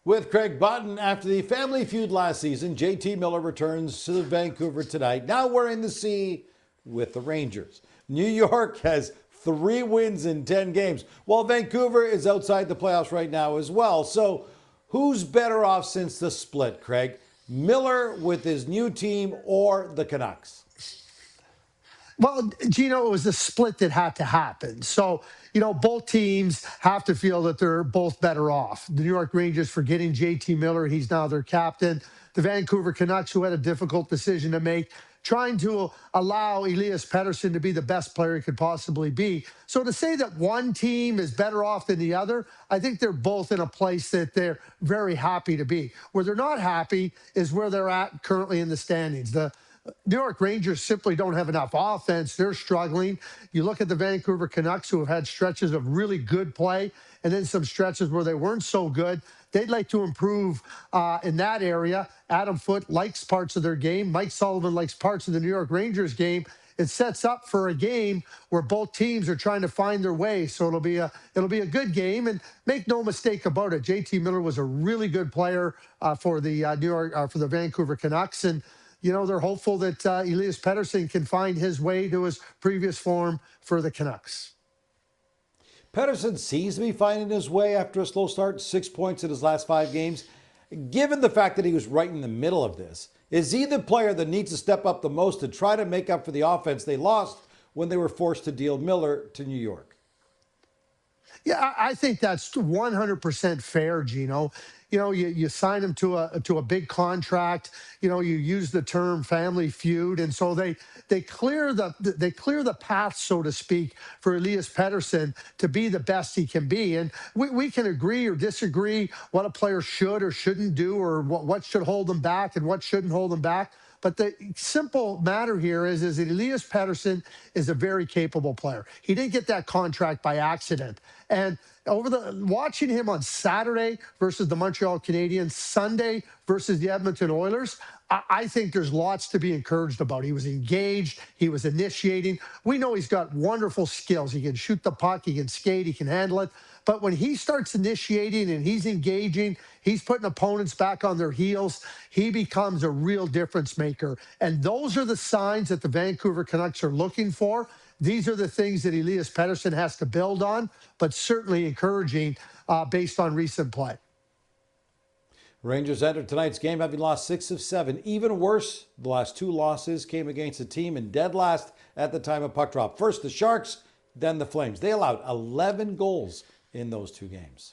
With Craig Button, after the family feud last season, JT Miller returns to Vancouver tonight, now wearing the C with the Rangers. New York has 3 wins in 10 games, while Vancouver is outside the playoffs right now as well. So who's better off since the split, Craig? Miller with his new team or the Canucks? Well, Gino, it was a split that had to happen. So, both teams have to feel that they're both better off. The New York Rangers for getting JT Miller, he's now their captain. The Vancouver Canucks, who had a difficult decision to make, trying to allow Elias Pettersson to be the best player he could possibly be. So to say that one team is better off than the other, I think they're both in a place that they're very happy to be. Where they're not happy is where they're at currently in the standings. The New York Rangers simply don't have enough offense. They're struggling. You look at the Vancouver Canucks, who have had stretches of really good play and then some stretches where they weren't so good. They'd like to improve in that area. Adam Foote likes parts of their game. Mike Sullivan likes parts of the New York Rangers game. It sets up for a game where both teams are trying to find their way. So it'll be a good game. And make no mistake about it, JT Miller was a really good player for the for the Vancouver Canucks. And they're hopeful that Elias Pettersson can find his way to his previous form for the Canucks. Pettersson seems to be finding his way after a slow start, 6 points in his last 5 games. Given the fact that he was right in the middle of this, is he the player that needs to step up the most to try to make up for the offense they lost when they were forced to deal Miller to New York? Yeah, I think that's 100% fair, Gino. You sign him to a big contract. You use the term family feud, and so they clear the path, so to speak, for Elias Pettersson to be the best he can be. And we can agree or disagree what a player should or shouldn't do, or what should hold them back and what shouldn't hold them back. But the simple matter here is that Elias Pettersson is a very capable player. He didn't get that contract by accident. And watching him on Saturday versus the Montreal Canadiens, Sunday versus the Edmonton Oilers, I think there's lots to be encouraged about. He was engaged. He was initiating. We know he's got wonderful skills. He can shoot the puck. He can skate. He can handle it. But when he starts initiating and he's engaging, he's putting opponents back on their heels, he becomes a real difference maker. And those are the signs that the Vancouver Canucks are looking for. These are the things that Elias Pettersson has to build on, but certainly encouraging based on recent play. Rangers entered tonight's game having lost 6 of 7. Even worse, the last 2 losses came against a team in dead last at the time of puck drop. First the Sharks, then the Flames. They allowed 11 goals in those 2 games.